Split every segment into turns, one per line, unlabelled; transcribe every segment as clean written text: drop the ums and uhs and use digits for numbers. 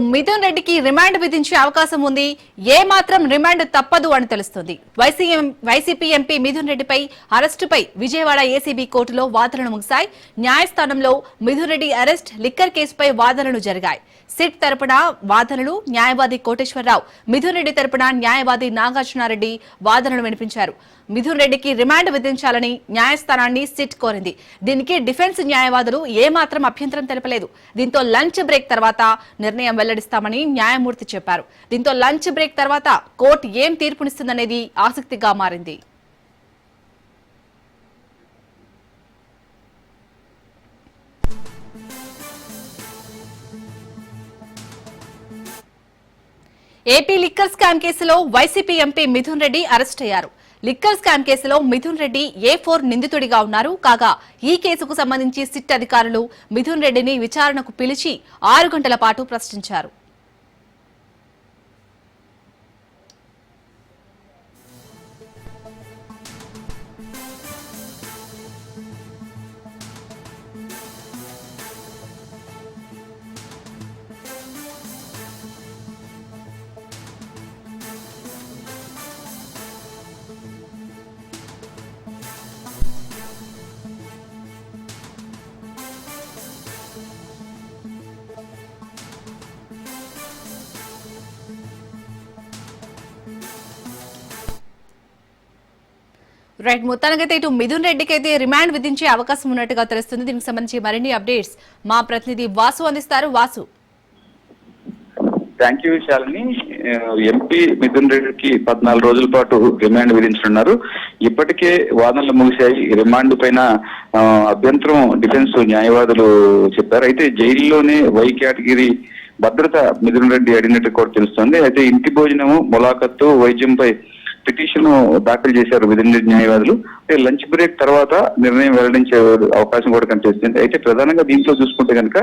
మిథున్ రెడ్డికి రిమాండ్ విధించే అవకాశం ఉంది. ఏ మాత్రం రిమాండ్ తప్పదు అని తెలుస్తుంది. వైసీపీ ఎంపీ మిథున్ రెడ్డిపై అరెస్టుపై విజయవాడ ఏసీబీ కోర్టులో వాదనలు ముగిశాయి. న్యాయస్థానంలో మిథున్ రెడ్డి అరెస్ట్, లిక్కర్ కేసుపై వాదనలు జరిగాయి. సిట్ తరపున వాదనలు న్యాయవాది కోటేశ్వరరావు, మిథున్ రెడ్డి తరపున న్యాయవాది నాగార్జునారెడ్డి వాదనలు వినిపించారు. మిథున్ రెడ్డికి రిమాండ్ విధించాలని న్యాయస్థానాన్ని సిట్ కోరింది. దీనికి డిఫెన్స్ న్యాయవాదులు ఏమాత్రం అభ్యంతరం తెలపలేదు. దీంతో లంచ్ బ్రేక్ తర్వాత నిర్ణయం వెల్లడిస్తామని న్యాయమూర్తి చెప్పారు. దీంతో లంచ్ బ్రేక్ తర్వాత కోర్టు ఏం తీర్పునిస్తుందనేది ఆసక్తిగా మారింది. ఏపీ లిక్కర్ స్కామ్ కేసులో YCP MP Mithun Reddy arrest అయ్యారు. లిక్కర్ స్కామ్ కేసులో మిథున్ రెడ్డి A4 నిందితుడిగా ఉన్నారు. కాగా ఈ కేసుకు సంబంధించి సిట్ అధికారులు మిథున్ రెడ్డిని విచారణకు పిలిచి 6 గంటల పాటు ప్రశ్నించారు. రైట్, మొత్తానికైతే ఇటు మిథున్ రెడ్డికి అయితే రిమాండ్ విధించే అవకాశం ఉన్నట్టుగా తెలుస్తుంది. దీనికి సంబంధించి మరిన్ని అప్డేట్స్ మా ప్రతినిధి వాసు అందిస్తారు. Vasu.
Thank you Shalini. MP Mithun రెడ్డికి 14 రోజుల పాటు రిమాండ్ విధించనున్నారు. ఇప్పటికే వాదనలు ముగిశాయి. రిమాండ్ పైన అభ్యంతరం డిఫెన్స్ న్యాయవాదులు చెప్పారు. అయితే జైల్లోనే వై కేటగిరీ భద్రత మిథున్ రెడ్డి అడిగినట్టు కూడా తెలుస్తోంది. అయితే ఇంటి భోజనము, ములాఖత్తు, వైద్యంపై పిటిషన్ దాఖలు చేశారు మిథున్ రెడ్డి న్యాయవాదులు. అంటే లంచ్ బ్రేక్ తర్వాత నిర్ణయం వెల్లడించే అవకాశం కూడా కనిపిస్తుంది. అయితే ప్రధానంగా దీంట్లో చూసుకుంటే కనుక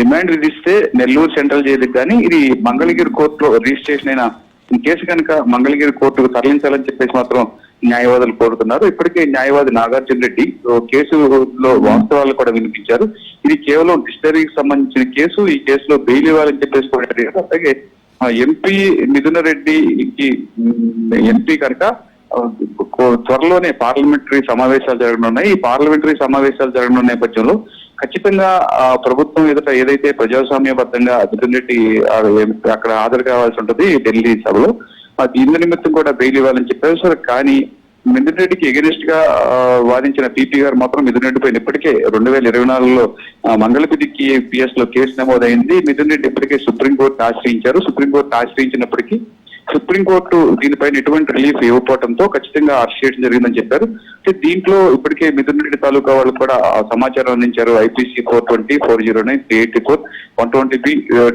రిమాండ్ విధిస్తే నెల్లూరు సెంట్రల్ జైలుకి కానీ ఇది మంగళగిరి కోర్టులో రిజిస్ట్రేషన్ అయిన కేసు కనుక మంగళగిరి కోర్టుకు తరలించాలని చెప్పేసి మాత్రం న్యాయవాదులు కోరుతున్నారు. ఇప్పటికే న్యాయవాది నాగార్జున రెడ్డి కేసులో వాస్తవాలు కూడా వినిపించారు. ఇది కేవలం డిస్టరీకి సంబంధించిన కేసు. ఈ కేసులో బెయిల్ ఇవ్వాలని చెప్పేసి కూడా అడిగారు. అలాగే ఎంపీ మిథున రెడ్డికి ఎంపీ కనుక త్వరలోనే పార్లమెంటరీ సమావేశాలు జరగనున్నాయి. ఈ పార్లమెంటరీ సమావేశాలు జరగనున్న నేపథ్యంలో ఖచ్చితంగా ప్రభుత్వం ఎదుట ఏదైతే ప్రజాస్వామ్యబద్ధంగా మిథున్ రెడ్డి అక్కడ హాజరు కావాల్సి ఉంటుంది ఢిల్లీ సభలో, ఇందు నిమిత్తం కూడా బెయిల్ ఇవ్వాలని చెప్పారు. సో కానీ మిథున్ రెడ్డికి ఎగెనిస్ట్ గా వాదించిన పీపీ గారు మాత్రం మిథున్ రెడ్డి పైన ఇప్పటికే 2024లో మంగళగిరికి పిఎస్ లో కేసు నమోదైంది. మిథున్ రెడ్డి ఇప్పటికే సుప్రీంకోర్టు ఆశ్రయించారు. సుప్రీంకోర్టు ఆశ్రయించినప్పటికీ సుప్రీంకోర్టు దీనిపైన ఎటువంటి రిలీఫ్ ఇవ్వకపోవడంతో ఖచ్చితంగా అరెస్ట్ చేయడం జరిగిందని చెప్పారు. దీంట్లో ఇప్పటికే మిథున్ రెడ్డి తాలూకా వాళ్ళు కూడా సమాచారం అందించారు. ఐపీసీ 420, 409, 384, 120B,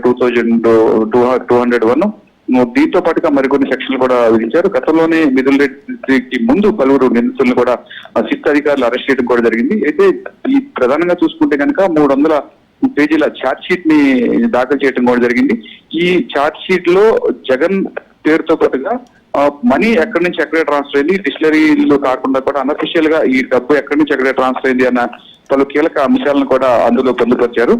2201 దీంతో పాటుగా మరికొన్ని సెక్షన్లు కూడా విధించారు. గతంలోనే మిథున్ రెడ్డికి ముందు పలువురు నిందితులను కూడా సిట్ అధికారులు అరెస్ట్ చేయడం కూడా జరిగింది. అయితే ఈ ప్రధానంగా చూసుకుంటే కనుక 300 పేజీల ఛార్జ్ షీట్ ని దాఖలు చేయడం కూడా జరిగింది. ఈ ఛార్జ్ షీట్ లో జగన్ పేరుతో పాటుగా మనీ ఎక్కడి నుంచి ఎక్కడ ట్రాన్స్ఫర్ అయింది, డిస్టిలరీలో కాకుండా కూడా అన్అఫిషియల్ గా ఈ డబ్బు ఎక్కడి నుంచి ఎక్కడ ట్రాన్స్ఫర్ అయింది అన్న పలు కీలక అంశాలను కూడా అందులో పొందుపరిచారు.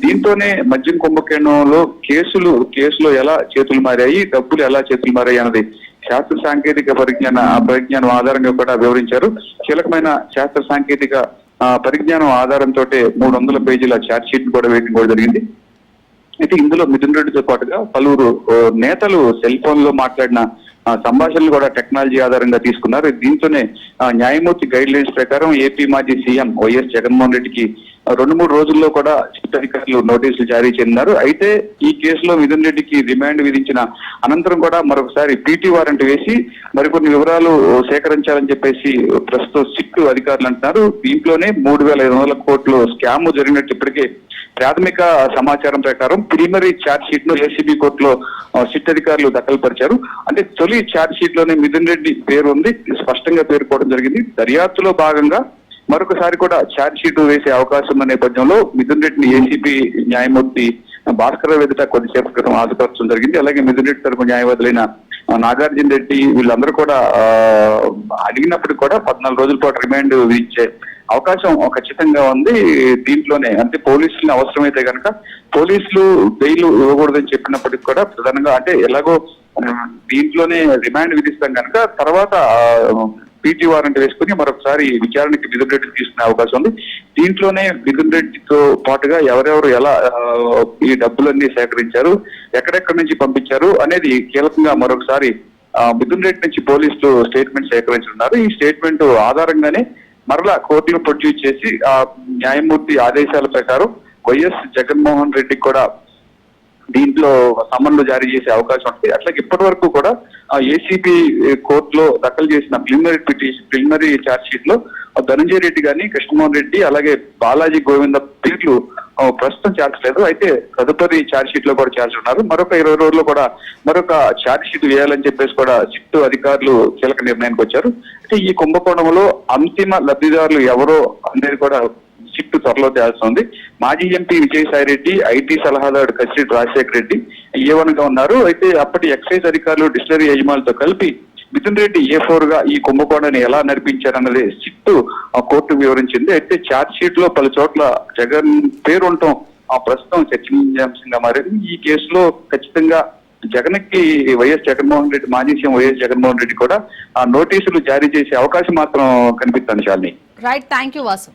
దీంతోనే మద్యం కుంభకోణంలో కేసులో ఎలా చేతులు మారాయి, డబ్బులు ఎలా చేతులు మారాయి అన్నది శాస్త్ర సాంకేతిక పరిజ్ఞానం ఆధారంగా కూడా వివరించారు. కీలకమైన శాస్త్ర సాంకేతిక పరిజ్ఞానం ఆధారంతో 300 పేజీల ఛార్జ్ షీట్ కూడా వేయడం కూడా జరిగింది. అయితే ఇందులో మిథున్ రెడ్డితో పాటుగా పలువురు నేతలు సెల్ ఫోన్ లో మాట్లాడిన సంభాషణలు కూడా టెక్నాలజీ ఆధారంగా తీసుకున్నారు. దీంతోనే న్యాయమూర్తి గైడ్ లైన్స్ ప్రకారం ఏపీ మాజీ సీఎం వైఎస్ జగన్మోహన్ రెడ్డికి 2-3 రోజుల్లో కూడా సిట్ అధికారులు నోటీసులు జారీ చేయనున్నారు. అయితే ఈ కేసులో మిథున్ రెడ్డికి రిమాండ్ విధించిన అనంతరం కూడా మరొకసారి పీటీ వారెంట్ వేసి మరికొన్ని వివరాలు సేకరించాలని చెప్పేసి ప్రస్తుతం సిట్ అధికారులు అంటున్నారు. దీంట్లోనే 3,500 కోట్ల స్కామ్ జరిగినట్టు ఇప్పటికే ప్రాథమిక సమాచారం ప్రకారం ప్రిలిమినరీ ఛార్జ్ షీట్ ను ఏసీబీ కోర్టులో సిట్ అధికారులు దఖలుపరిచారు. అంటే తొలి ఛార్జ్ షీట్ లోనే మిథున్ రెడ్డి పేరు ఉంది, స్పష్టంగా పేర్కోవడం జరిగింది. దర్యాప్తులో భాగంగా మరొకసారి కూడా ఛార్జ్ షీట్ వేసే అవకాశం ఉన్న నేపథ్యంలో మిథున్ రెడ్డిని ఏసీబీ న్యాయమూర్తి భాస్కర్ ఎదుట కొద్దిసేపు క్రితం హాజరుపరచడం జరిగింది. అలాగే మిథున్ రెడ్డి తరపు న్యాయవాదులైన నాగార్జున రెడ్డి వీళ్ళందరూ కూడా అడిగినప్పుడు కూడా 14 రోజుల పాటు రిమాండ్ విధించే అవకాశం ఖచ్చితంగా ఉంది. దీంట్లోనే అంటే పోలీసులు అవసరమైతే కనుక పోలీసులు బెయిల్ ఇవ్వకూడదని చెప్పినప్పటికీ కూడా ప్రధానంగా అంటే ఎలాగో దీంట్లోనే రిమాండ్ విధిస్తాం కనుక తర్వాత పీటీ వారెంట్ వేసుకుని మరొకసారి విచారణకి మిథున్ రెడ్డిని తీసుకునే అవకాశం ఉంది. దీంట్లోనే మిథున్ రెడ్డితో పాటుగా ఎవరెవరు ఎలా ఈ డబ్బులన్నీ సేకరించారు, ఎక్కడెక్కడి నుంచి పంపించారు అనేది కీలకంగా మరొకసారి మిథున్ రెడ్డి నుంచి పోలీసులు స్టేట్మెంట్ సేకరించున్నారు. ఈ స్టేట్మెంట్ ఆధారంగానే మరలా కోర్టులో ప్రొడ్యూస్ చేసి ఆ న్యాయమూర్తి ఆదేశాల ప్రకారం వైఎస్ జగన్మోహన్ రెడ్డికి కూడా దీంట్లో సమన్లు జారీ చేసే అవకాశం ఉంటుంది. అట్లాగే ఇప్పటి వరకు కూడా ఏసీబీ కోర్టులో దాఖలు చేసిన ప్రిలిమినరీ ఛార్జ్ షీట్ లో ధనంజయ రెడ్డి గాని, కృష్ణమోహన్ రెడ్డి అలాగే బాలాజీ గోవింద పేర్లు ప్రస్తుతం చేర్చలేదు. అయితే తదుపరి ఛార్జ్ షీట్ లో కూడా చేర్చున్నారు. మరొక 20 రోజుల్లో కూడా మరొక ఛార్జ్ షీట్ వేయాలని చెప్పేసి కూడా సిట్ అధికారులు కీలక నిర్ణయానికి వచ్చారు. అయితే ఈ కుంభకోణంలో అంతిమ లబ్ధిదారులు ఎవరో అనేది కూడా సిట్ త్వరలో తేల్చుంది. మాజీ ఎంపీ విజయసాయి రెడ్డి, ఐటీ సలహాదారు కసిరెడ్డి రాజశేఖర రెడ్డి A1 గా ఉన్నారు. అయితే అప్పటి ఎక్సైజ్ అధికారులు డిస్టిలరీ యజమానులతో కలిపి మిథున్ రెడ్డి A4 గా ఈ కుంభకోణాన్ని ఎలా నడిపించారన్నది సిట్ కోర్టు వివరించింది. అయితే ఛార్జ్ షీట్ లో పలు చోట్ల జగన్ పేరు ఉండటం ప్రస్తుతం చర్చనీయాంశంగా మారింది. ఈ కేసులో ఖచ్చితంగా జగన్ కి వైఎస్ జగన్మోహన్ రెడ్డి, మాజీ సీఎం వైఎస్ జగన్మోహన్ రెడ్డి కూడా నోటీసులు జారీ చేసే అవకాశం మాత్రం కనిపిస్తుంది. Shalini.
Right, thank you Vasu.